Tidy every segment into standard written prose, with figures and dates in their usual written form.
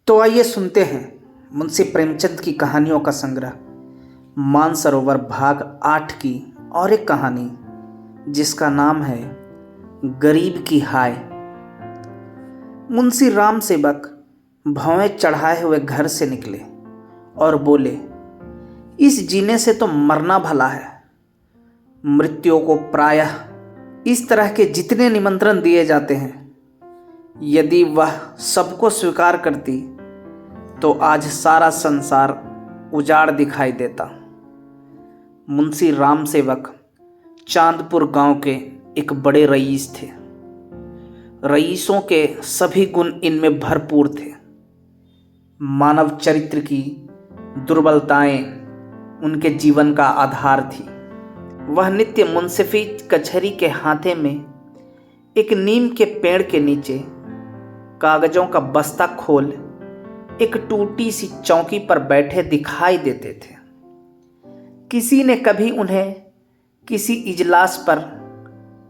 तो आइए सुनते हैं मुंशी प्रेमचंद की कहानियों का संग्रह मानसरोवर भाग 8 की और एक कहानी जिसका नाम है गरीब की हाय। मुंशी राम सेवक भौवें चढ़ाए हुए घर से निकले और बोले, इस जीने से तो मरना भला है। मृत्यु को प्रायः इस तरह के जितने निमंत्रण दिए जाते हैं, यदि वह सबको स्वीकार करती तो आज सारा संसार उजाड़ दिखाई देता। मुंशी राम सेवक चांदपुर गांव के एक बड़े रईस थे। रईसों के सभी गुण इनमें भरपूर थे। मानव चरित्र की दुर्बलताएं उनके जीवन का आधार थी। वह नित्य मुंसिफी कचहरी के हाथे में एक नीम के पेड़ के नीचे कागजों का बस्ता खोल एक टूटी सी चौकी पर बैठे दिखाई देते थे। किसी ने कभी उन्हें किसी इजलास पर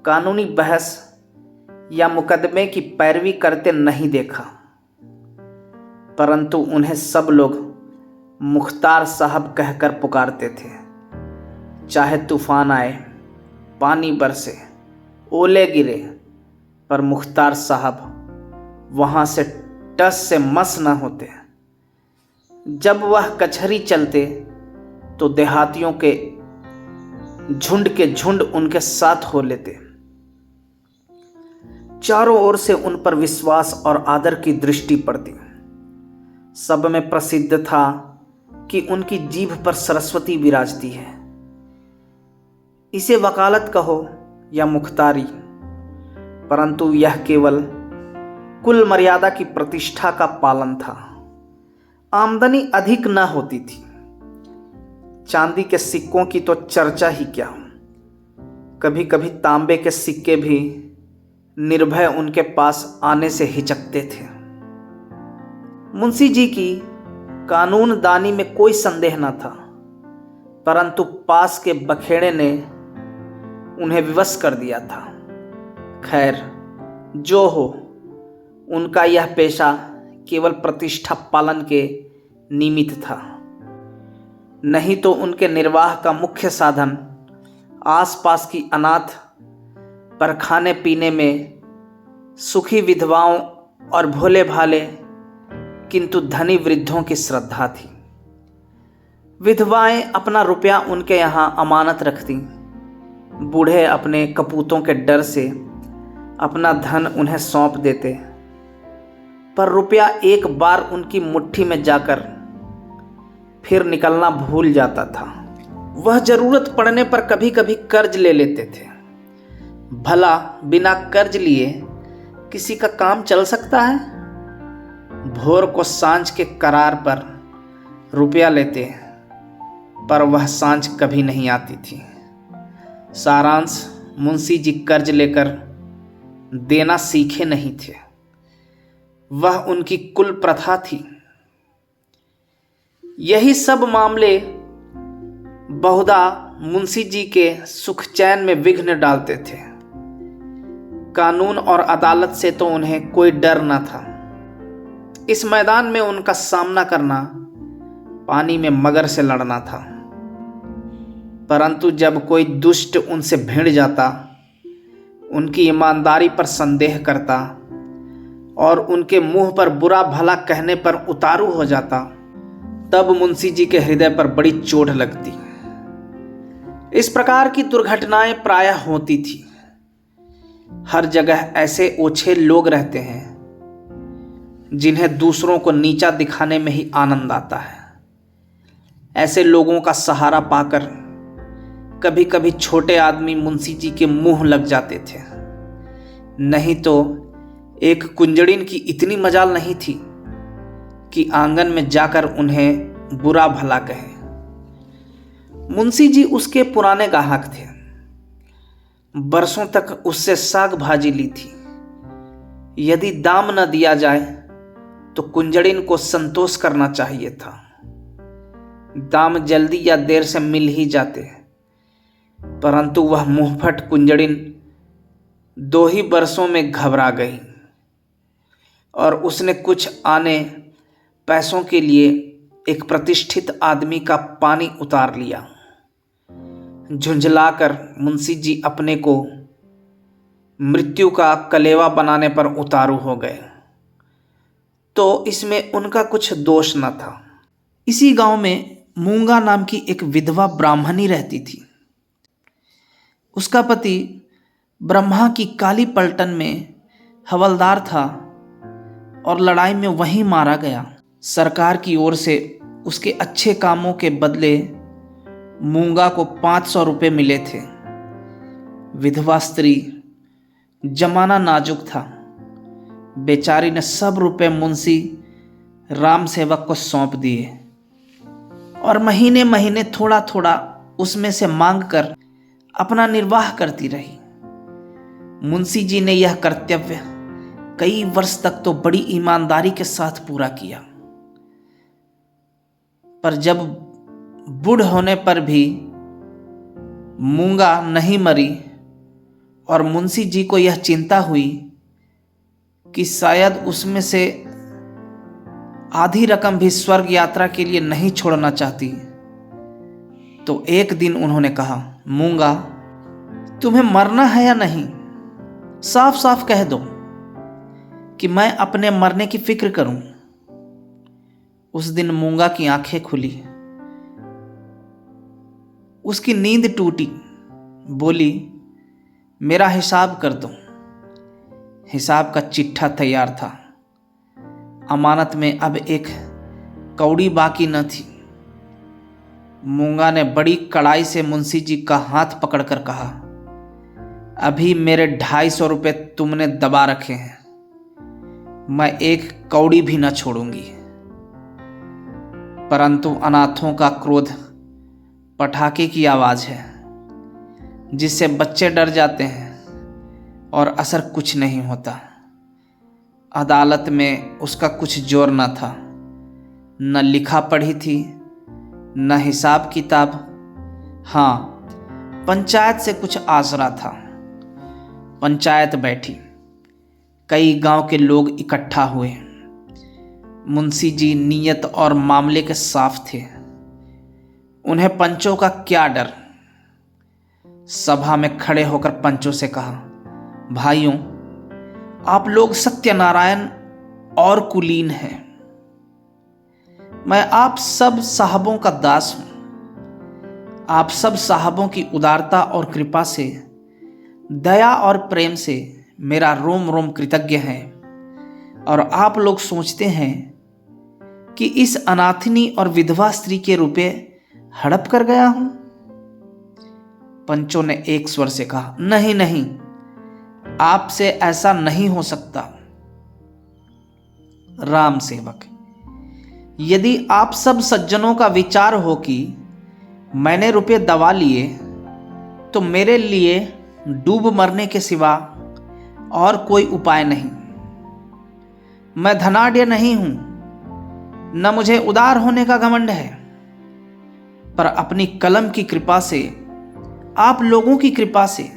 कानूनी बहस या मुकदमे की पैरवी करते नहीं देखा, परंतु उन्हें सब लोग मुख्तार साहब कहकर पुकारते थे। चाहे तूफान आए, पानी बरसे, ओले गिरे, पर मुख्तार साहब वहां से टस से मस न होते। जब वह कचहरी चलते तो देहातियों के झुंड उनके साथ हो लेते। चारों ओर से उन पर विश्वास और आदर की दृष्टि पड़ती। सब में प्रसिद्ध था कि उनकी जीभ पर सरस्वती विराजती है। इसे वकालत कहो या मुख्तारी, परंतु यह केवल कुल मर्यादा की प्रतिष्ठा का पालन था। आमदनी अधिक न होती थी। चांदी के सिक्कों की तो चर्चा ही क्या। कभी कभी तांबे के सिक्के भी निर्भय उनके पास आने से हिचकते थे। मुंशी जी की कानून दानी में कोई संदेह न था, परंतु पास के बखेड़े ने उन्हें विवश कर दिया था। खैर, जो हो, उनका यह पेशा केवल प्रतिष्ठा पालन के निमित्त था, नहीं तो उनके निर्वाह का मुख्य साधन आसपास की अनाथ पर खाने पीने में सुखी विधवाओं और भोले भाले किंतु धनी वृद्धों की श्रद्धा थी। विधवाएं अपना रुपया उनके यहाँ अमानत रखती। बूढ़े अपने कपूतों के डर से अपना धन उन्हें सौंप देते, पर रुपया एक बार उनकी मुट्ठी में जाकर फिर निकलना भूल जाता था। वह जरूरत पड़ने पर कभी कभी कर्ज ले लेते थे। भला बिना कर्ज लिए किसी का काम चल सकता है? भोर को सांझ के करार पर रुपया लेते, पर वह सांझ कभी नहीं आती थी। सारांश, मुंशी जी कर्ज लेकर देना सीखे नहीं थे। वह उनकी कुल प्रथा थी। यही सब मामले बहुधा मुंशी जी के सुख चैन में विघ्न डालते थे। कानून और अदालत से तो उन्हें कोई डर न था। इस मैदान में उनका सामना करना पानी में मगर से लड़ना था। परंतु जब कोई दुष्ट उनसे भिड़ जाता, उनकी ईमानदारी पर संदेह करता और उनके मुंह पर बुरा भला कहने पर उतारू हो जाता, तब मुंशी जी के हृदय पर बड़ी चोट लगती। इस प्रकार की दुर्घटनाएं प्रायः होती थी। हर जगह ऐसे ओछे लोग रहते हैं जिन्हें दूसरों को नीचा दिखाने में ही आनंद आता है। ऐसे लोगों का सहारा पाकर कभी कभी छोटे आदमी मुंशी जी के मुंह लग जाते थे। नहीं तो एक कुंजड़िन की इतनी मजाल नहीं थी कि आंगन में जाकर उन्हें बुरा भला कहे। मुंशी जी उसके पुराने गाहक थे। बरसों तक उससे साग भाजी ली थी। यदि दाम न दिया जाए तो कुंजड़िन को संतोष करना चाहिए था। दाम जल्दी या देर से मिल ही जाते, परंतु वह मुंहफट कुंजड़िन 2 ही बरसों में घबरा गई और उसने कुछ आने पैसों के लिए एक प्रतिष्ठित आदमी का पानी उतार लिया। झुंझलाकर मुंशी जी अपने को मृत्यु का कलेवा बनाने पर उतारू हो गए, तो इसमें उनका कुछ दोष न था। इसी गांव में मूंगा नाम की एक विधवा ब्राह्मणी रहती थी। उसका पति ब्रह्मा की काली पलटन में हवलदार था और लड़ाई में वहीं मारा गया। सरकार की ओर से उसके अच्छे कामों के बदले मूंगा को 500 रुपये मिले थे। विधवा स्त्री, जमाना नाजुक था। बेचारी ने सब रुपए मुंशी राम सेवक को सौंप दिए और महीने महीने थोड़ा थोड़ा उसमें से मांग कर अपना निर्वाह करती रही। मुंशी जी ने यह कर्तव्य कई वर्ष तक तो बड़ी ईमानदारी के साथ पूरा किया, पर जब बूढ़ होने पर भी मूंगा नहीं मरी और मुंशी जी को यह चिंता हुई कि शायद उसमें से आधी रकम भी स्वर्ग यात्रा के लिए नहीं छोड़ना चाहती, तो एक दिन उन्होंने कहा, मूंगा, तुम्हें मरना है या नहीं? साफ साफ कह दो कि मैं अपने मरने की फिक्र करूं। उस दिन मूंगा की आंखें खुली, उसकी नींद टूटी। बोली, मेरा हिसाब कर दो। हिसाब का चिट्ठा तैयार था। अमानत में अब एक कौड़ी बाकी न थी। मूंगा ने बड़ी कड़ाई से मुंशी जी का हाथ पकड़कर कहा, अभी मेरे 250 रुपये तुमने दबा रखे हैं, मैं एक कौड़ी भी न छोड़ूंगी। परंतु अनाथों का क्रोध पटाखे की आवाज है, जिससे बच्चे डर जाते हैं और असर कुछ नहीं होता। अदालत में उसका कुछ जोर न था, न लिखा पढ़ी थी, न हिसाब किताब। हाँ, पंचायत से कुछ आसरा था। पंचायत बैठी, कई गांव के लोग इकट्ठा हुए। मुंशी जी नीयत और मामले के साफ थे। उन्हें पंचों का क्या डर। सभा में खड़े होकर पंचों से कहा, भाइयों, आप लोग सत्यनारायण और कुलीन हैं। मैं आप सब साहबों का दास हूं। आप सब साहबों की उदारता और कृपा से, दया और प्रेम से मेरा रोम रोम कृतज्ञ है। और आप लोग सोचते हैं कि इस अनाथिनी और विधवा स्त्री के रुपए हड़प कर गया हूं? पंचों ने एक स्वर से कहा, नहीं नहीं, आपसे ऐसा नहीं हो सकता। राम सेवक, यदि आप सब सज्जनों का विचार हो कि मैंने रुपए दबा लिए, तो मेरे लिए डूब मरने के सिवा और कोई उपाय नहीं। मैं धनाढ्य नहीं हूं, न मुझे उदार होने का घमंड है, पर अपनी कलम की कृपा से, आप लोगों की कृपा से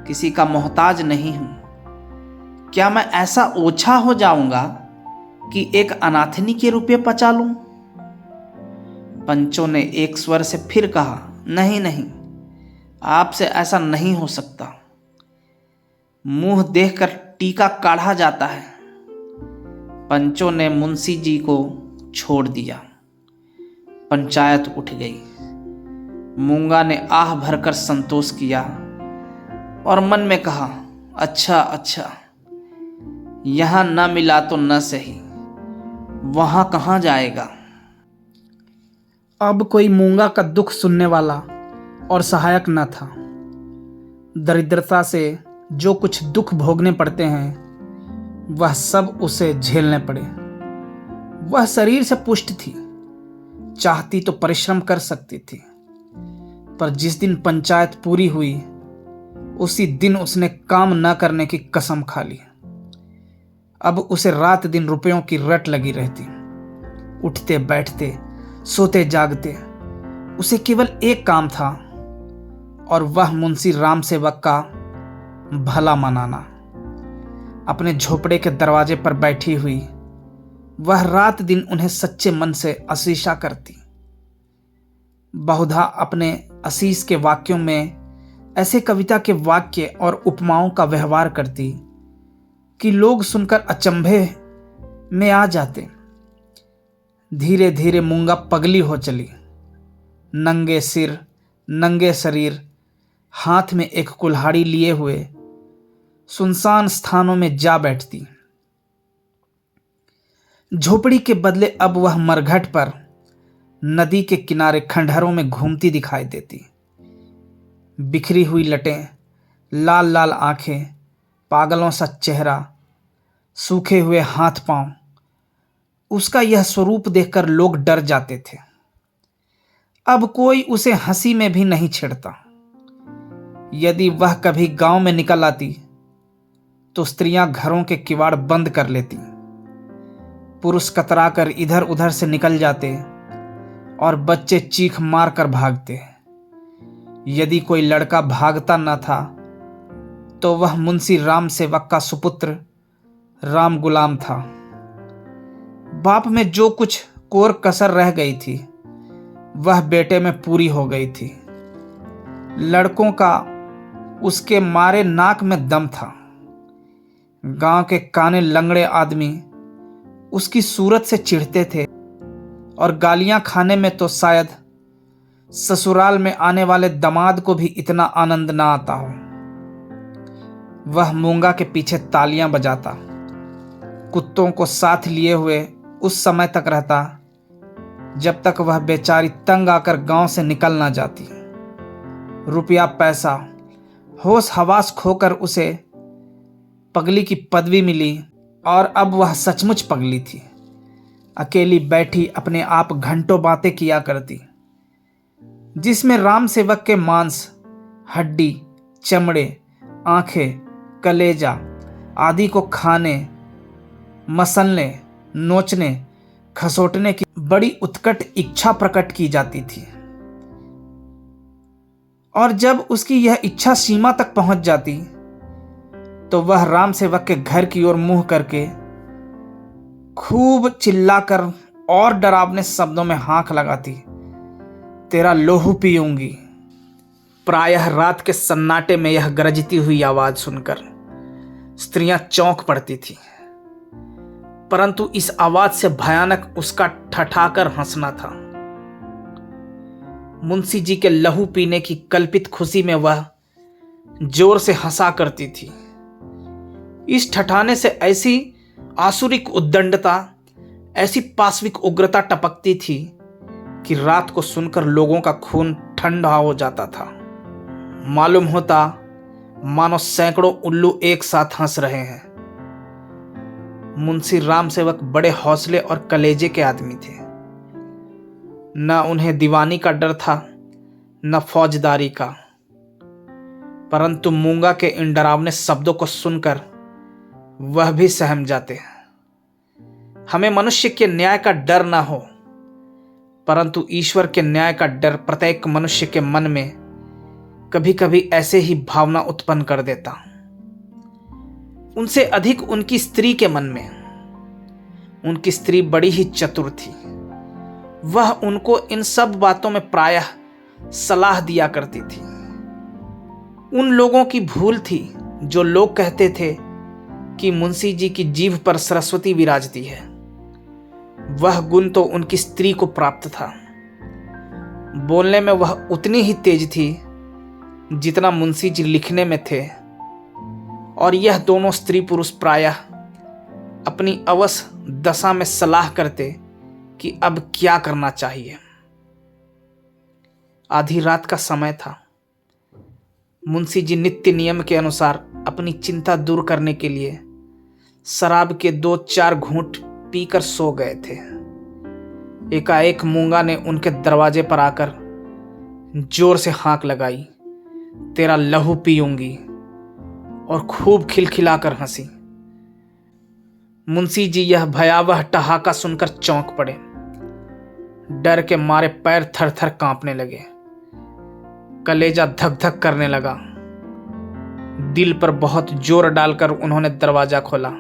किसी का मोहताज नहीं हूं। क्या मैं ऐसा ओछा हो जाऊंगा कि एक अनाथिनी के रुपये पचा लूं? पंचों ने एक स्वर से फिर कहा, नहीं नहीं, आपसे ऐसा नहीं हो सकता। मुंह देखकर टीका काढ़ा जाता है। पंचों ने मुंशी जी को छोड़ दिया। पंचायत उठ गई। मूंगा ने आह भरकर संतोष किया और मन में कहा, अच्छा अच्छा, यहां न मिला तो न सही, वहां कहां जाएगा। अब कोई मूंगा का दुख सुनने वाला और सहायक न था। दरिद्रता से जो कुछ दुख भोगने पड़ते हैं, वह सब उसे झेलने पड़े। वह शरीर से पुष्ट थी, चाहती तो परिश्रम कर सकती थी, पर जिस दिन पंचायत पूरी हुई, उसी दिन उसने काम न करने की कसम खा ली। अब उसे रात दिन रुपयों की रट लगी रहती। उठते बैठते, सोते जागते उसे केवल एक काम था, और वह मुंशी राम सेवक का भला मनाना। अपने झोपड़े के दरवाजे पर बैठी हुई वह रात दिन उन्हें सच्चे मन से असीसा करती। बहुधा अपने असीस के वाक्यों में ऐसे कविता के वाक्य और उपमाओं का व्यवहार करती कि लोग सुनकर अचंभे में आ जाते। धीरे धीरे मूंगा पगली हो चली। नंगे सिर, नंगे शरीर, हाथ में एक कुल्हाड़ी लिए हुए सुनसान स्थानों में जा बैठती। झोपड़ी के बदले अब वह मरघट पर नदी के किनारे खंडहरों में घूमती दिखाई देती। बिखरी हुई लटें, लाल लाल आंखें, पागलों सा चेहरा, सूखे हुए हाथ पांव, उसका यह स्वरूप देखकर लोग डर जाते थे। अब कोई उसे हंसी में भी नहीं छेड़ता। यदि वह कभी गांव में निकल आती तो स्त्रियां घरों के किवाड़ बंद कर लेती। पुरुष कतरा कर इधर उधर से निकल जाते और बच्चे चीख मार कर भागते। यदि कोई लड़का भागता न था तो वह मुंशी राम सेवक का सुपुत्र राम गुलाम था। बाप में जो कुछ कोर कसर रह गई थी वह बेटे में पूरी हो गई थी। लड़कों का उसके मारे नाक में दम था। गांव के काने लंगड़े आदमी उसकी सूरत से चिढ़ते थे और गालियां खाने में तो शायद ससुराल में आने वाले दामाद को भी इतना आनंद ना आता हो। वह मूंगा के पीछे तालियां बजाता, कुत्तों को साथ लिए हुए उस समय तक रहता जब तक वह बेचारी तंग आकर गांव से निकल ना जाती। रुपया पैसा, होश हवास खोकर उसे पगली की पदवी मिली और अब वह सचमुच पगली थी। अकेली बैठी अपने आप घंटों बातें किया करती, जिसमें राम सेवक के मांस, हड्डी, चमड़े, आंखें, कलेजा आदि को खाने, मसलने, नोचने, खसोटने की बड़ी उत्कट इच्छा प्रकट की जाती थी। और जब उसकी यह इच्छा सीमा तक पहुंच जाती तो वह राम सेवक के घर की ओर मुंह करके खूब चिल्लाकर और डरावने शब्दों में हांक लगाती, तेरा लोहू पीऊंगी। प्रायः रात के सन्नाटे में यह गरजती हुई आवाज सुनकर स्त्रियां चौंक पड़ती थीं, परंतु इस आवाज से भयानक उसका ठठाकर हंसना था। मुंशी जी के लहू पीने की कल्पित खुशी में वह जोर से हंसा करती थी। इस ठठाने से ऐसी आसुरिक उद्दंडता, ऐसी पाशविक उग्रता टपकती थी कि रात को सुनकर लोगों का खून ठंडा हो जाता था। मालूम होता मानो सैकड़ों उल्लू एक साथ हंस रहे हैं। मुंशी राम सेवक बड़े हौसले और कलेजे के आदमी थे। न उन्हें दीवानी का डर था न फौजदारी का, परंतु मूंगा के इन डरावने शब्दों को सुनकर वह भी सहम जाते। हमें मनुष्य के न्याय का डर ना हो, परंतु ईश्वर के न्याय का डर प्रत्येक मनुष्य के मन में कभी कभी ऐसे ही भावना उत्पन्न कर देता। उनसे अधिक उनकी स्त्री के मन में। उनकी स्त्री बड़ी ही चतुर थी। वह उनको इन सब बातों में प्रायः सलाह दिया करती थी। उन लोगों की भूल थी जो लोग कहते थे कि मुंशी जी की जीभ पर सरस्वती विराजती है। वह गुण तो उनकी स्त्री को प्राप्त था। बोलने में वह उतनी ही तेज थी जितना मुंशी जी लिखने में थे, और यह दोनों स्त्री पुरुष प्रायः अपनी अवश दशा में सलाह करते कि अब क्या करना चाहिए। आधी रात का समय था। मुंशी जी नित्य नियम के अनुसार अपनी चिंता दूर करने के लिए शराब के 2-4 घूंट पीकर सो गए थे। एकाएक मूंगा ने उनके दरवाजे पर आकर जोर से हांक लगाई, तेरा लहू पीऊंगी, और खूब खिलखिलाकर हंसी। मुंशी जी यह भयावह ठहाका सुनकर चौंक पड़े। डर के मारे पैर थर थर कांपने लगे, कलेजा धक धक करने लगा। दिल पर बहुत जोर डालकर उन्होंने दरवाजा खोला।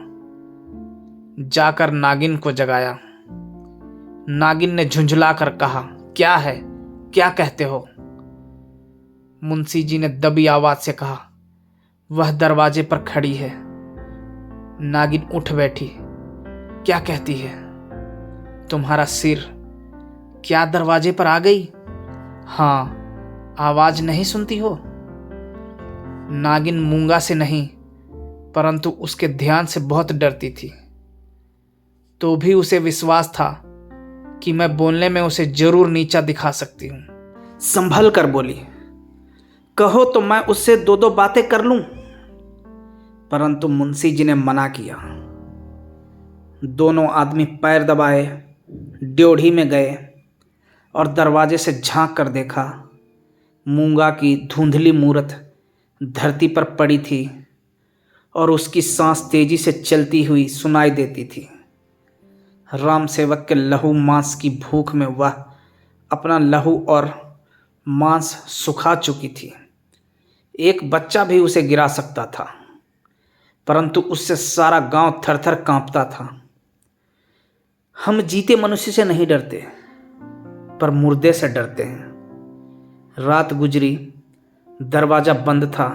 जाकर नागिन को जगाया। नागिन ने झुंझला कर कहा, क्या है, क्या कहते हो? मुंशी जी ने दबी आवाज से कहा, वह दरवाजे पर खड़ी है। नागिन उठ बैठी। क्या कहती है? तुम्हारा सिर क्या दरवाजे पर आ गई? हाँ, आवाज नहीं सुनती हो? नागिन मूंगा से नहीं परंतु उसके ध्यान से बहुत डरती थी। तो भी उसे विश्वास था कि मैं बोलने में उसे जरूर नीचा दिखा सकती हूं। संभल कर बोली, कहो तो मैं उससे दो दो बातें कर लूं। परंतु मुंशी जी ने मना किया। दोनों आदमी पैर दबाए ड्योढ़ी में गए और दरवाजे से झांक कर देखा। मूंगा की धुंधली मूरत धरती पर पड़ी थी और उसकी सांस तेजी से चलती हुई सुनाई देती थी। राम सेवक के लहू मांस की भूख में वह अपना लहू और मांस सुखा चुकी थी। एक बच्चा भी उसे गिरा सकता था, परंतु उससे सारा गांव थरथर कांपता था। हम जीते मनुष्य से नहीं डरते, पर मुर्दे से डरते हैं। रात गुजरी, दरवाजा बंद था,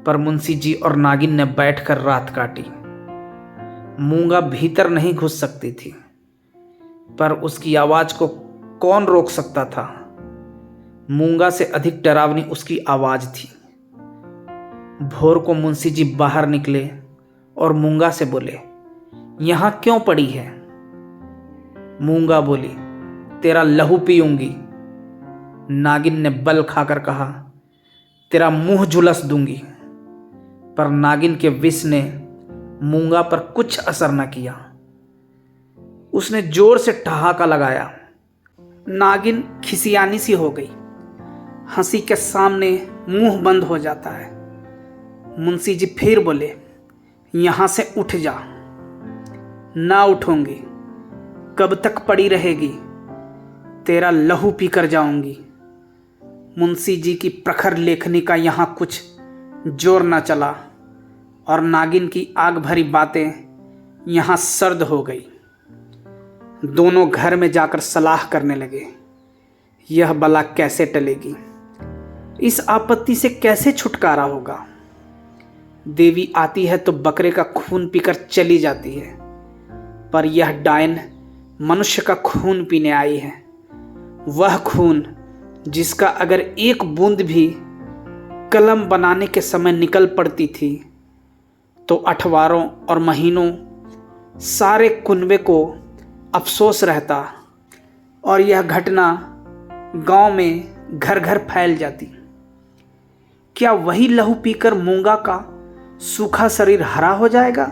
पर मुंशी जी और नागिन ने बैठकर रात काटी। मूंगा भीतर नहीं घुस सकती थी, पर उसकी आवाज को कौन रोक सकता था? मूंगा से अधिक डरावनी उसकी आवाज थी। भोर को मुंशी जी बाहर निकले और मूंगा से बोले, यहां क्यों पड़ी है? मूंगा बोली, तेरा लहू पीऊंगी। नागिन ने बल खाकर कहा, तेरा मुंह झुलस दूंगी। पर नागिन के विष ने मूंगा पर कुछ असर न किया। उसने जोर से ठहाका लगाया। नागिन खिसियानी सी हो गई। हंसी के सामने मुंह बंद हो जाता है। मुंशी जी फिर बोले, यहां से उठ जा। ना उठूंगी। कब तक पड़ी रहेगी? तेरा लहू पीकर जाऊंगी। मुंशी जी की प्रखर लेखनी का यहां कुछ जोर न चला और नागिन की आग भरी बातें यहां सर्द हो गई। दोनों घर में जाकर सलाह करने लगे, यह बला कैसे टलेगी? इस आपत्ति से कैसे छुटकारा होगा? देवी आती है तो बकरे का खून पीकर चली जाती है, पर यह डायन मनुष्य का खून पीने आई है। वह खून जिसका अगर एक बूंद भी कलम बनाने के समय निकल पड़ती थी तो अठवारों और महीनों सारे कुनबे को अफसोस रहता और यह घटना गांव में घर घर फैल जाती। क्या वही लहू पीकर मूंगा का सूखा शरीर हरा हो जाएगा?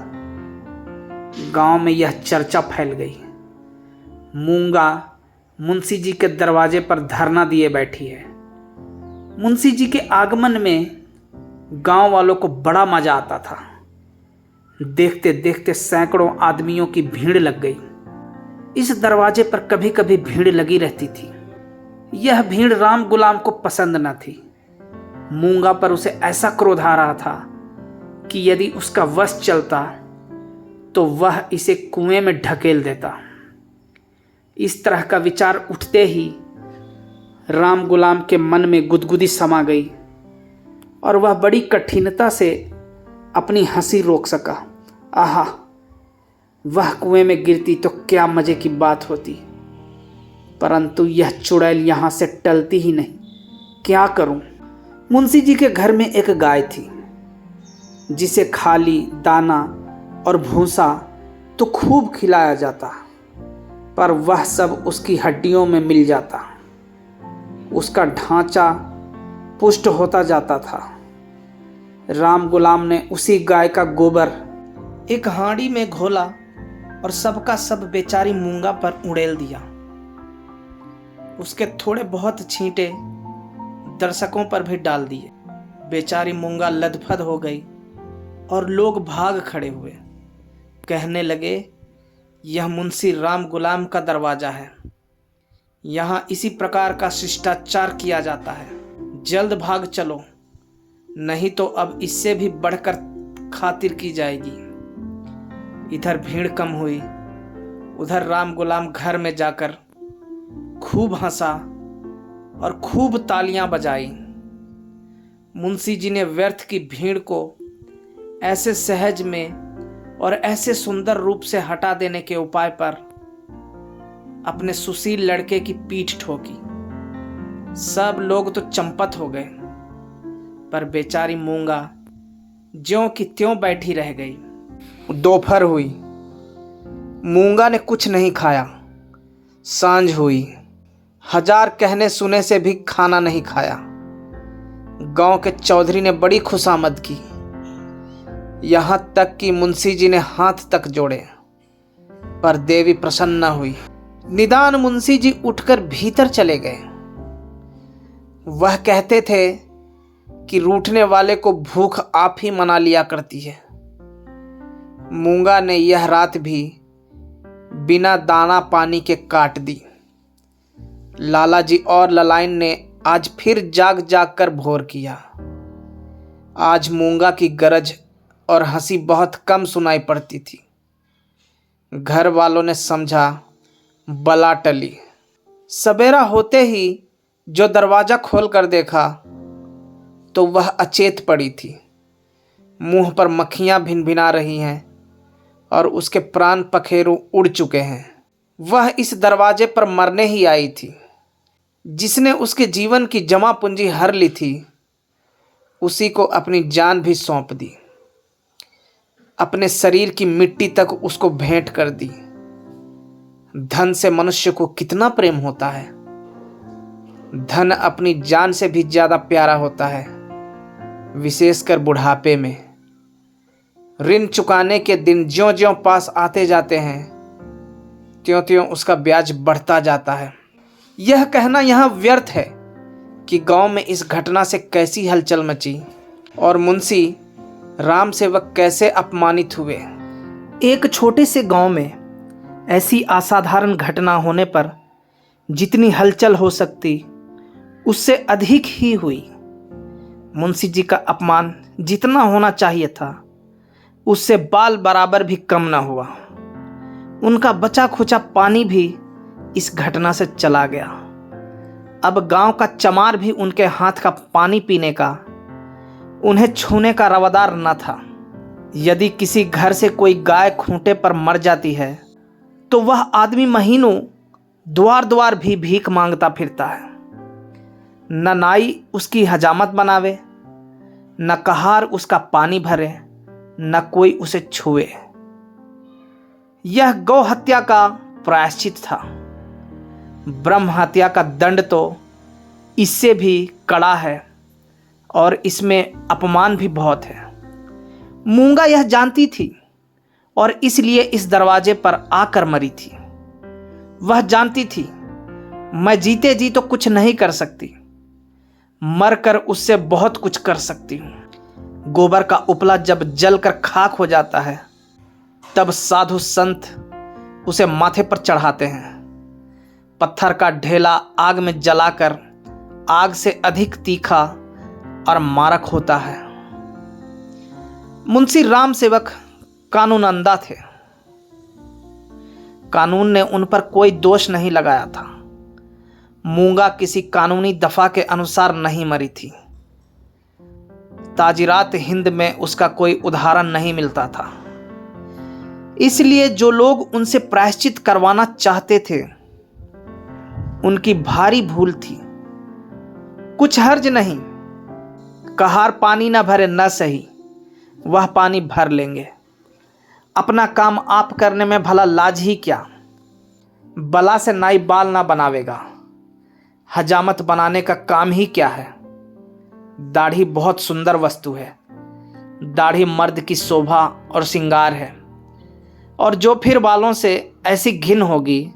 गांव में यह चर्चा फैल गई। मूंगा मुंशी जी के दरवाजे पर धरना दिए बैठी है। मुंशी जी के आगमन में गांव वालों को बड़ा मजा आता था। देखते देखते सैकड़ों आदमियों की भीड़ लग गई। इस दरवाजे पर कभी कभी भीड़ लगी रहती थी। यह भीड़ राम गुलाम को पसंद न थी। मूंगा पर उसे ऐसा क्रोध आ रहा था कि यदि उसका वश चलता तो वह इसे कुएं में ढकेल देता। इस तरह का विचार उठते ही राम गुलाम के मन में गुदगुदी समा गई और वह बड़ी कठिनता से अपनी हंसी रोक सका। आहा, वह कुएं में गिरती तो क्या मजे की बात होती, परंतु यह चुड़ैल यहां से टलती ही नहीं। क्या करूं? मुंशी जी के घर में एक गाय थी जिसे खाली दाना और भूसा तो खूब खिलाया जाता, पर वह सब उसकी हड्डियों में मिल जाता। उसका ढांचा पुष्ट होता जाता था। राम गुलाम ने उसी गाय का गोबर एक हांडी में घोला और सबका सब बेचारी मूंगा पर उड़ेल दिया। उसके थोड़े बहुत छींटे दर्शकों पर भी डाल दिए। बेचारी मूंगा लथपथ हो गई और लोग भाग खड़े हुए। कहने लगे, यह मुंशी राम गुलाम का दरवाजा है। यहाँ इसी प्रकार का शिष्टाचार किया जाता है। जल्द भाग चलो, नहीं तो अब इससे भी बढ़कर खातिर की जाएगी। इधर भीड़ कम हुई, उधर राम गुलाम घर में जाकर खूब हंसा और खूब तालियां बजाई। मुंशी जी ने व्यर्थ की भीड़ को ऐसे सहज में और ऐसे सुंदर रूप से हटा देने के उपाय पर अपने सुशील लड़के की पीठ ठोकी। सब लोग तो चंपत हो गए, पर बेचारी मूंगा ज्यों की त्यों बैठी रह गई। दोपहर हुई, मूंगा ने कुछ नहीं खाया। सांझ हुई, हजार कहने सुने से भी खाना नहीं खाया। गांव के चौधरी ने बड़ी खुशामद की, यहां तक कि मुंशी जी ने हाथ तक जोड़े, पर देवी प्रसन्न न हुई। निदान मुंशी जी उठकर भीतर चले गए। वह कहते थे कि रूठने वाले को भूख आप ही मना लिया करती है। मूंगा ने यह रात भी बिना दाना पानी के काट दी। लाला जी और ललाइन ने आज फिर जाग जाग कर भोर किया। आज मूंगा की गरज और हंसी बहुत कम सुनाई पड़ती थी। घर वालों ने समझा बला टली। सवेरा होते ही जो दरवाजा खोल कर देखा तो वह अचेत पड़ी थी। मुंह पर मक्खियां भिनभिना रही हैं और उसके प्राण पखेरु उड़ चुके हैं। वह इस दरवाजे पर मरने ही आई थी। जिसने उसके जीवन की जमा पूंजी हर ली थी, उसी को अपनी जान भी सौंप दी। अपने शरीर की मिट्टी तक उसको भेंट कर दी। धन से मनुष्य को कितना प्रेम होता है। धन अपनी जान से भी ज्यादा प्यारा होता है, विशेषकर बुढ़ापे में। ऋण चुकाने के दिन ज्यों-ज्यों पास आते जाते हैं, त्यों-त्यों उसका ब्याज बढ़ता जाता है। यह कहना यहाँ व्यर्थ है कि गांव में इस घटना से कैसी हलचल मची और मुंशी राम सेवक कैसे अपमानित हुए। एक छोटे से गांव में ऐसी असाधारण घटना होने पर जितनी हलचल हो सकती, उससे अधिक ही हुई। मुंशी जी का अपमान जितना होना चाहिए था, उससे बाल बराबर भी कम न हुआ। उनका बचा खुचा पानी भी इस घटना से चला गया। अब गांव का चमार भी उनके हाथ का पानी पीने का, उन्हें छूने का रवादार न था। यदि किसी घर से कोई गाय खूंटे पर मर जाती है तो वह आदमी महीनों द्वार द्वार भी भीख मांगता फिरता है। न नाई उसकी हजामत बनावे, न कहार उसका पानी भरे, न कोई उसे छुए। यह गौ हत्या का प्रायश्चित था। ब्रह्म हत्या का दंड तो इससे भी कड़ा है और इसमें अपमान भी बहुत है। मूंगा यह जानती थी और इसलिए इस दरवाजे पर आकर मरी थी। वह जानती थी मैं जीते जी तो कुछ नहीं कर सकती, मरकर उससे बहुत कुछ कर सकती हूं। गोबर का उपला जब जलकर खाक हो जाता है, तब साधु संत उसे माथे पर चढ़ाते हैं। पत्थर का ढेला आग में जलाकर आग से अधिक तीखा और मारक होता है। मुंशी राम सेवक कानून अंधा थे। कानून ने उन पर कोई दोष नहीं लगाया था। मूंगा किसी कानूनी दफा के अनुसार नहीं मरी थी। ताजिरात हिंद में उसका कोई उदाहरण नहीं मिलता था। इसलिए जो लोग उनसे प्रायश्चित करवाना चाहते थे, उनकी भारी भूल थी। कुछ हर्ज नहीं, कहार पानी न भरे न सही, वह पानी भर लेंगे। अपना काम आप करने में भला लाज ही क्या। बला से नाई बाल ना बनावेगा, हजामत बनाने का काम ही क्या है। दाढ़ी बहुत सुंदर वस्तु है। दाढ़ी मर्द की शोभा और श्रृंगार है, और जो फिर बालों से ऐसी घिन होगी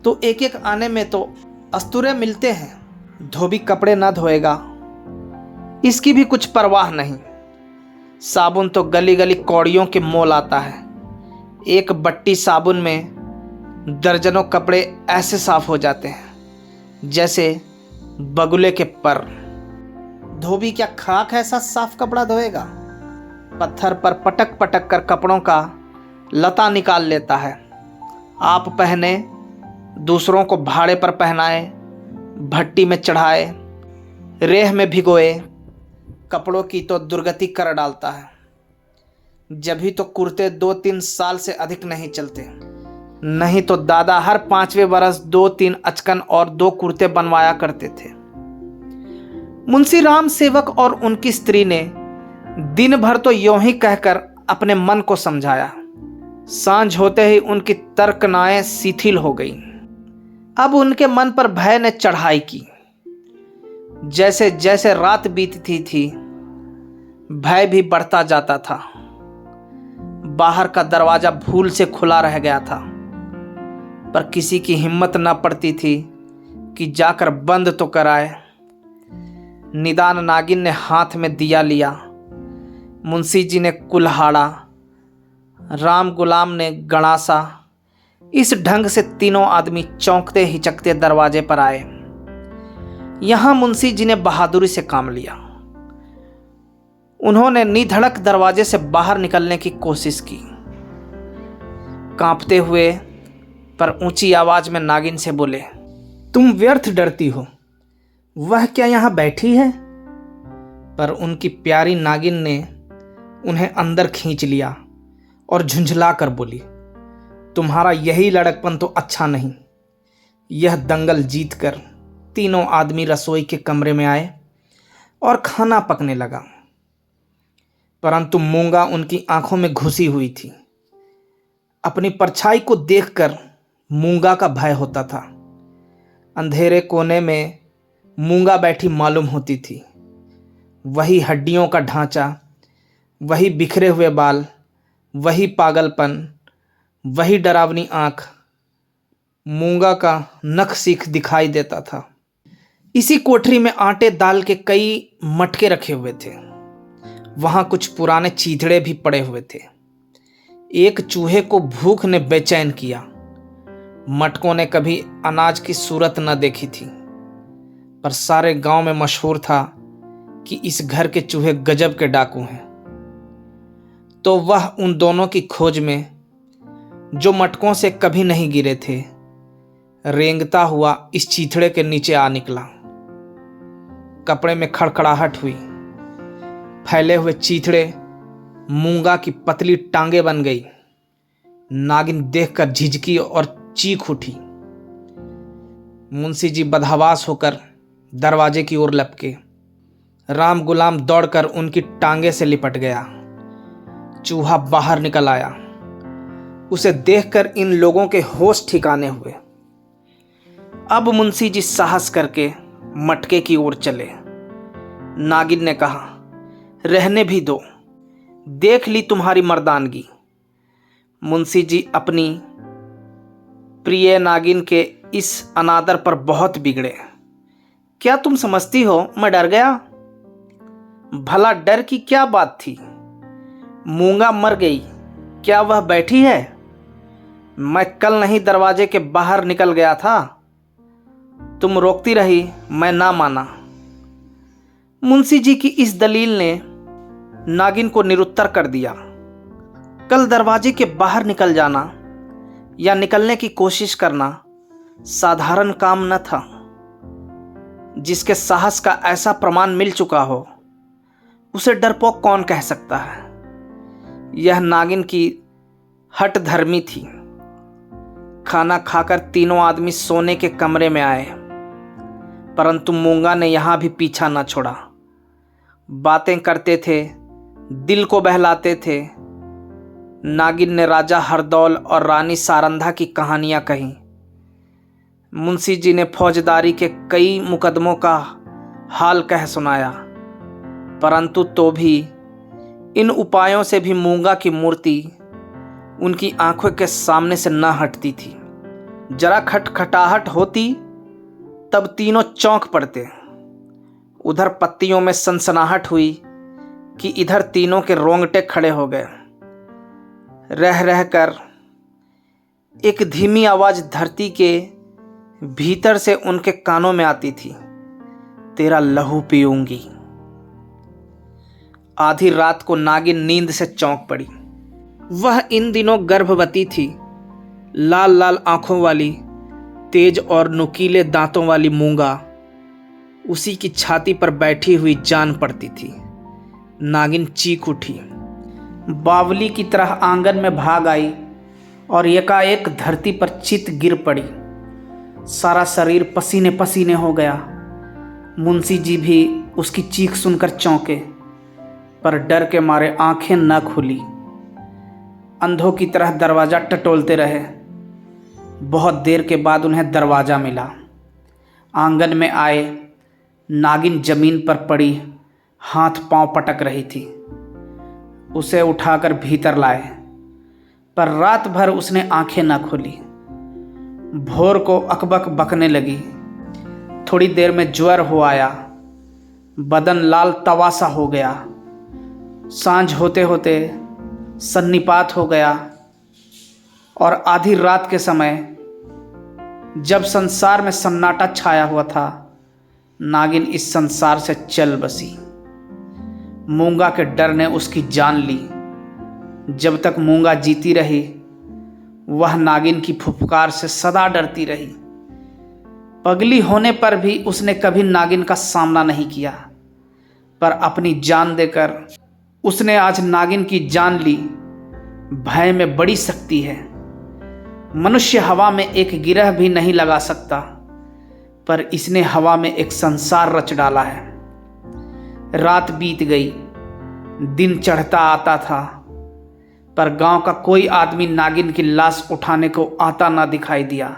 तो एक एक आने में तो अस्तूरे मिलते हैं। धोबी कपड़े ना धोएगा, इसकी भी कुछ परवाह नहीं। साबुन तो गली गली कौड़ियों के मोल आता है। एक बट्टी साबुन में दर्जनों कपड़े ऐसे साफ हो जाते हैं जैसे बगुले के पर। धोबी क्या खाक ऐसा साफ कपड़ा धोएगा? पत्थर पर पटक पटक कर कपड़ों का लता निकाल लेता है। आप पहने, दूसरों को भाड़े पर पहनाए, भट्टी में चढ़ाए, रेह में भिगोए, कपड़ों की तो दुर्गति कर डालता है। जब ही तो कुर्ते 2-3 साल से अधिक नहीं चलते, नहीं तो दादा हर 5वें बरस 2-3 अचकन और 2 कुर्ते बनवाया करते थे। मुंशी राम सेवक और उनकी स्त्री ने दिन भर तो यूं ही कहकर अपने मन को समझाया। सांझ होते ही उनकी तर्कनाएं शिथिल हो गईं। अब उनके मन पर भय ने चढ़ाई की। जैसे जैसे रात बीतती थी, भय भी बढ़ता जाता था। बाहर का दरवाजा भूल से खुला रह गया था, पर किसी की हिम्मत न पड़ती थी कि जाकर बंद तो कराए। निदान नागिन ने हाथ में दिया लिया, मुंशी जी ने कुल्हाड़ा, राम गुलाम ने गणासा। इस ढंग से तीनों आदमी चौंकते हिचकते दरवाजे पर आए। यहां मुंशी जी ने बहादुरी से काम लिया। उन्होंने निधड़क दरवाजे से बाहर निकलने की कोशिश की। कांपते हुए पर ऊंची आवाज में नागिन से बोले, तुम व्यर्थ डरती हो, वह क्या यहां बैठी है? पर उनकी प्यारी नागिन ने उन्हें अंदर खींच लिया और झुंझला कर बोली, तुम्हारा यही लड़कपन तो अच्छा नहीं। यह दंगल जीतकर तीनों आदमी रसोई के कमरे में आए और खाना पकने लगा, परंतु मूंगा उनकी आंखों में घुसी हुई थी। अपनी परछाई को देखकर मूंगा का भय होता था। अंधेरे कोने में मूंगा बैठी मालूम होती थी। वही हड्डियों का ढांचा, वही बिखरे हुए बाल, वही पागलपन, वही डरावनी आंख। मूंगा का नख सीख दिखाई देता था। इसी कोठरी में आटे दाल के कई मटके रखे हुए थे। वहां कुछ पुराने चीथड़े भी पड़े हुए थे। एक चूहे को भूख ने बेचैन किया। मटकों ने कभी अनाज की सूरत न देखी थी, पर सारे गांव में मशहूर था कि इस घर के चूहे गजब के डाकू हैं। तो वह उन दोनों की खोज में, जो मटकों से कभी नहीं गिरे थे, रेंगता हुआ इस चीथड़े के नीचे आ निकला। कपड़े में खड़खड़ाहट हुई। फैले हुए चीथड़े मूंगा की पतली टांगे बन गई। नागिन देखकर झिझकी और चीख उठी। मुंशी जी बदहवास होकर दरवाजे की ओर लपके। राम गुलाम दौड़कर उनकी टांगे से लिपट गया। चूहा बाहर निकल आया। उसे देखकर इन लोगों के होश ठिकाने हुए। अब मुंशी जी साहस करके मटके की ओर चले। नागिन ने कहा, रहने भी दो, देख ली तुम्हारी मर्दानगी। मुंशी जी अपनी प्रिय नागिन के इस अनादर पर बहुत बिगड़े। क्या तुम समझती हो मैं डर गया? भला डर की क्या बात थी? मूंगा मर गई, क्या वह बैठी है? मैं कल नहीं दरवाजे के बाहर निकल गया था। तुम रोकती रही, मैं ना माना। मुंशी जी की इस दलील ने नागिन को निरुत्तर कर दिया। कल दरवाजे के बाहर निकल जाना या निकलने की कोशिश करना साधारण काम न था। जिसके साहस का ऐसा प्रमाण मिल चुका हो, उसे डरपोक कौन कह सकता है? यह नागिन की हठ धर्मी थी। खाना खाकर तीनों आदमी सोने के कमरे में आए, परंतु मूंगा ने यहां भी पीछा न छोड़ा। बातें करते थे, दिल को बहलाते थे। नागिन ने राजा हरदौल और रानी सारंधा की कहानियां कही। मुंशी जी ने फौजदारी के कई मुकदमों का हाल कह सुनाया, परंतु तो भी इन उपायों से भी मूंगा की मूर्ति उनकी आंखों के सामने से न हटती थी। जरा खटखटाहट होती तब तीनों चौंक पड़ते। उधर पत्तियों में सनसनाहट हुई कि इधर तीनों के रोंगटे खड़े हो गए। रह रहकर एक धीमी आवाज धरती के भीतर से उनके कानों में आती थी, तेरा लहू पीऊंगी। आधी रात को नागिन नींद से चौंक पड़ी। वह इन दिनों गर्भवती थी। लाल लाल आंखों वाली, तेज और नुकीले दांतों वाली मूंगा उसी की छाती पर बैठी हुई जान पड़ती थी। नागिन चीख उठी, बावली की तरह आंगन में भाग आई और एकाएक धरती पर चित गिर पड़ी। सारा शरीर पसीने पसीने हो गया। मुंशी जी भी उसकी चीख सुनकर चौंके, पर डर के मारे आंखें न खुली। अंधों की तरह दरवाज़ा टटोलते रहे। बहुत देर के बाद उन्हें दरवाज़ा मिला। आंगन में आए, नागिन जमीन पर पड़ी हाथ पांव पटक रही थी। उसे उठाकर भीतर लाए, पर रात भर उसने आंखें न खोली। भोर को अकबक बकने लगी। थोड़ी देर में ज्वर हो आया, बदन लाल तवा सा हो गया। सांझ होते होते सन्निपात हो गया और आधी रात के समय जब संसार में सन्नाटा छाया हुआ था, नागिन इस संसार से चल बसी। मूंगा के डर ने उसकी जान ली। जब तक मूंगा जीती रही, वह नागिन की फुफकार से सदा डरती रही। पगली होने पर भी उसने कभी नागिन का सामना नहीं किया, पर अपनी जान देकर उसने आज नागिन की जान ली। भय में बड़ी शक्ति है। मनुष्य हवा में एक गिरह भी नहीं लगा सकता, पर इसने हवा में एक संसार रच डाला है। रात बीत गई, दिन चढ़ता आता था, पर गांव का कोई आदमी नागिन की लाश उठाने को आता ना दिखाई दिया।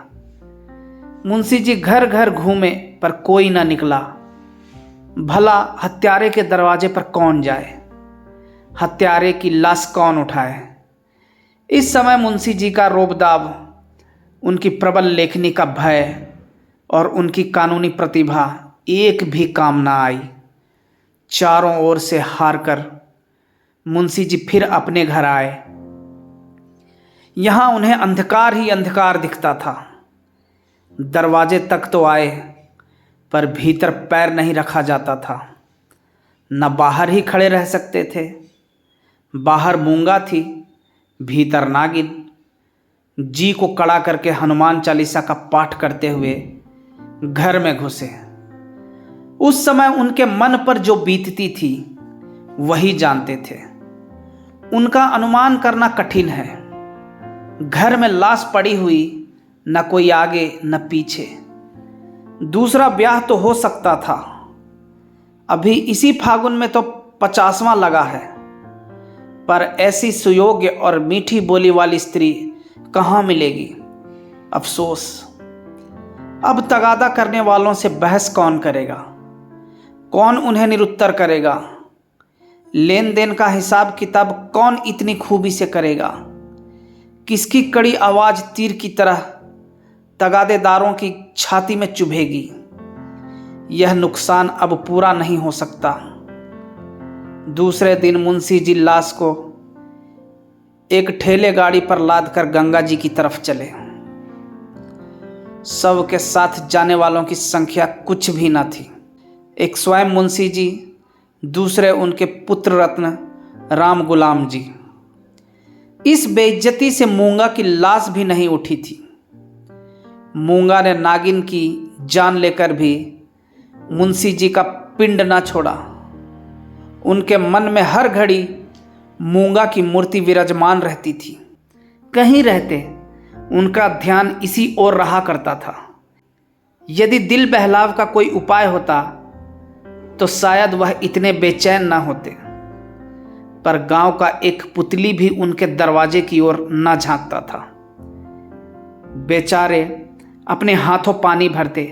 मुंशी जी घर घर घूमे, पर कोई ना निकला। भला हत्यारे के दरवाजे पर कौन जाए? हत्यारे की लाश कौन उठाए? इस समय मुंशी जी का रोबदाब, उनकी प्रबल लेखनी का भय और उनकी कानूनी प्रतिभा एक भी काम ना आई। चारों ओर से हार कर मुंशी जी फिर अपने घर आए। यहां उन्हें अंधकार ही अंधकार दिखता था। दरवाजे तक तो आए, पर भीतर पैर नहीं रखा जाता था। न बाहर ही खड़े रह सकते थे। बाहर मूंगा थी, भीतर नागिन। जी को कड़ा करके हनुमान चालीसा का पाठ करते हुए घर में घुसे। उस समय उनके मन पर जो बीतती थी वही जानते थे। उनका अनुमान करना कठिन है। घर में लाश पड़ी हुई, न कोई आगे न पीछे। दूसरा ब्याह तो हो सकता था। अभी इसी फागुन में तो 50वां लगा है, पर ऐसी सुयोग्य और मीठी बोली वाली स्त्री कहाँ मिलेगी? अफसोस। अब तगादा करने वालों से बहस कौन करेगा? कौन उन्हें निरुत्तर करेगा? लेन देन का हिसाब किताब कौन इतनी खूबी से करेगा? किसकी कड़ी आवाज तीर की तरह तगादेदारों की छाती में चुभेगी? यह नुकसान अब पूरा नहीं हो सकता। दूसरे दिन मुंशी जी लाश को एक ठेले गाड़ी पर लादकर गंगा जी की तरफ चले। शव के साथ जाने वालों की संख्या कुछ भी न थी। एक स्वयं मुंशी जी, दूसरे उनके पुत्र रत्न राम गुलाम जी। इस बेइज्जती से मूंगा की लाश भी नहीं उठी थी। मूंगा ने नागिन की जान लेकर भी मुंशी जी का पिंड ना छोड़ा। उनके मन में हर घड़ी मूंगा की मूर्ति विराजमान रहती थी। कहीं रहते उनका ध्यान इसी ओर रहा करता था। यदि दिल बहलाव का कोई उपाय होता तो शायद वह इतने बेचैन ना होते, पर गांव का एक पुतली भी उनके दरवाजे की ओर ना झांकता था। बेचारे अपने हाथों पानी भरते,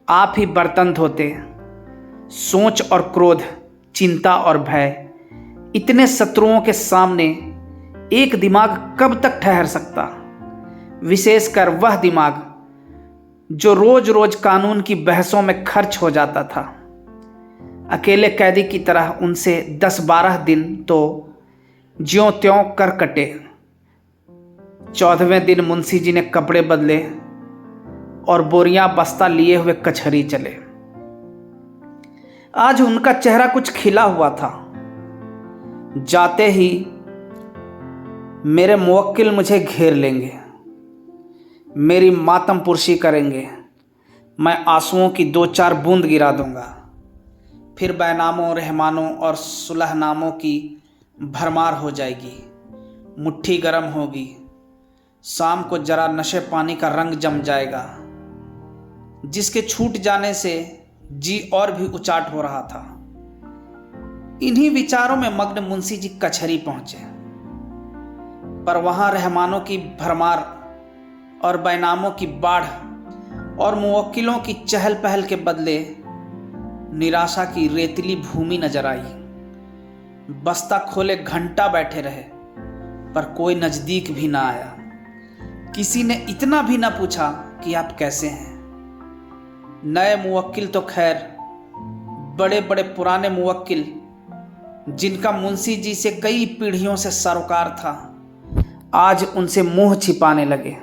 आप ही बर्तन धोते। सोच और क्रोध, चिंता और भय, इतने शत्रुओं के सामने एक दिमाग कब तक ठहर सकता? विशेषकर वह दिमाग जो रोज रोज कानून की बहसों में खर्च हो जाता था। अकेले कैदी की तरह उनसे 10-12 दिन तो ज्यों त्यों कर कटे। 14वें दिन मुंशी जी ने कपड़े बदले और बोरियां बस्ता लिए हुए कचहरी चले। आज उनका चेहरा कुछ खिला हुआ था। जाते ही मेरे मुवक्किल मुझे घेर लेंगे, मेरी मातम पुरशी करेंगे। मैं आंसुओं की 2-4 बूंद गिरा दूंगा। फिर बैनामों, रहमानों और सुलहनामों की भरमार हो जाएगी। मुट्ठी गर्म होगी। शाम को जरा नशे पानी का रंग जम जाएगा, जिसके छूट जाने से जी और भी उचाट हो रहा था। इन्हीं विचारों में मग्न मुंशी जी कचहरी पहुंचे, पर वहां रहमानों की भरमार और बैनामों की बाढ़ और मुवक्किलों की चहल पहल के बदले निराशा की रेतीली भूमि नजर आई। बस्ता खोले घंटा बैठे रहे, पर कोई नजदीक भी ना आया। किसी ने इतना भी ना पूछा कि आप कैसे हैं। नए मुवक्किल तो खैर, बड़े बड़े पुराने मुवक्किल जिनका मुंशी जी से कई पीढ़ियों से सरोकार था, आज उनसे मुंह छिपाने लगे।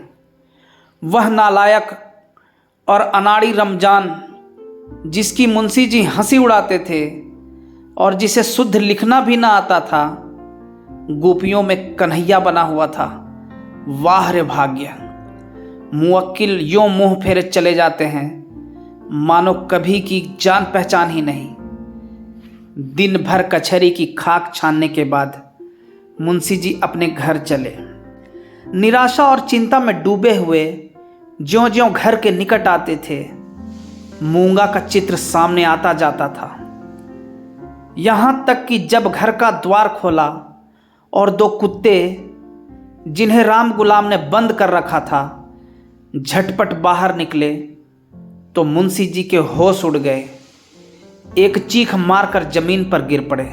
वह नालायक और अनाड़ी रमजान, जिसकी मुंशी जी हंसी उड़ाते थे और जिसे शुद्ध लिखना भी ना आता था, गोपियों में कन्हैया बना हुआ था। वाह रे भाग्य! मुवक्किल यूं मुंह फेरे चले जाते हैं मानो कभी की जान पहचान ही नहीं। दिन भर कचहरी की खाक छानने के बाद मुंशी जी अपने घर चले। निराशा और चिंता में डूबे हुए ज्यों ज्यों घर के निकट आते थे, मूंगा का चित्र सामने आता जाता था। यहां तक कि जब घर का द्वार खोला और 2 कुत्ते, जिन्हें राम गुलाम ने बंद कर रखा था, झटपट बाहर निकले तो मुंशी जी के होश उड़ गए। एक चीख मारकर जमीन पर गिर पड़े।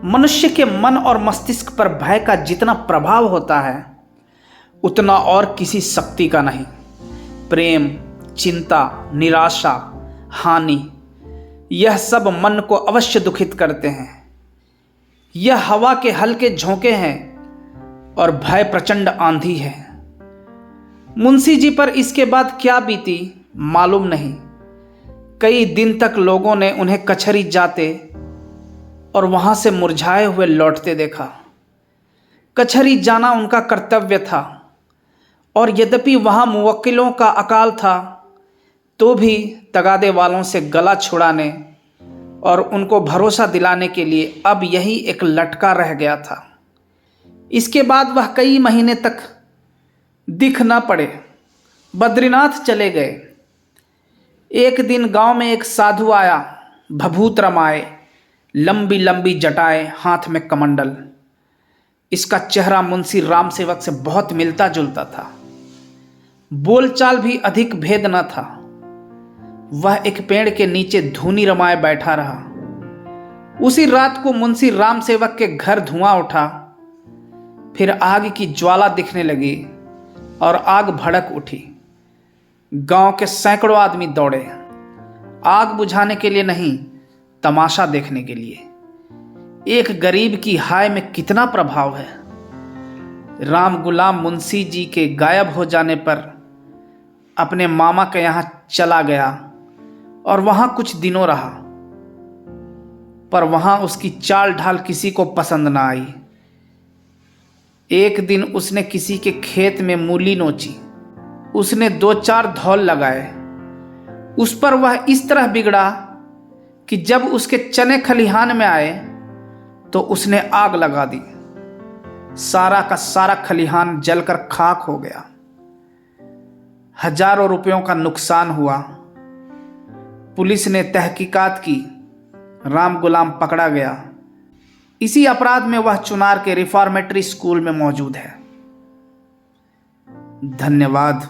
मनुष्य के मन और मस्तिष्क पर भय का जितना प्रभाव होता है, उतना और किसी शक्ति का नहीं। प्रेम, चिंता, निराशा, हानि, यह सब मन को अवश्य दुखित करते हैं। यह हवा के हल्के झोंके हैं और भय प्रचंड आंधी है। मुंशी जी पर इसके बाद क्या बीती मालूम नहीं। कई दिन तक लोगों ने उन्हें कचहरी जाते और वहां से मुरझाए हुए लौटते देखा। कचहरी जाना उनका कर्तव्य था, और यद्यपि वहां मुवक्किलों का अकाल था, तो भी तगादे वालों से गला छुड़ाने और उनको भरोसा दिलाने के लिए अब यही एक लटका रह गया था। इसके बाद वह कई महीने तक दिख न पड़े, बद्रीनाथ चले गए। एक दिन गांव में एक साधु आया, भभूत रमाए, लंबी लंबी जटाएं, हाथ में कमंडल। इसका चेहरा मुंशी राम सेवक से बहुत मिलता जुलता था। बोलचाल भी अधिक भेद न था। वह एक पेड़ के नीचे धूनी रमाए बैठा रहा। उसी रात को मुंशी राम सेवक के घर धुआं उठा। फिर आग की ज्वाला दिखने लगी और आग भड़क उठी। गांव के सैकड़ों आदमी दौड़े, आग बुझाने के लिए नहीं, तमाशा देखने के लिए। एक गरीब की हाय में कितना प्रभाव है। राम गुलाम मुंशी जी के गायब हो जाने पर अपने मामा के यहाँ चला गया और वहां कुछ दिनों रहा, पर वहां उसकी चाल ढाल किसी को पसंद ना आई। एक दिन उसने किसी के खेत में मूली नोची। उसने 2-4 धौल लगाए। उस पर वह इस तरह बिगड़ा कि जब उसके चने खलिहान में आए तो उसने आग लगा दी। सारा का सारा खलिहान जलकर खाक हो गया। हजारों रुपयों का नुकसान हुआ। पुलिस ने तहकीकात की, राम गुलाम पकड़ा गया। इसी अपराध में वह चुनार के रिफॉर्मेटरी स्कूल में मौजूद है। धन्यवाद।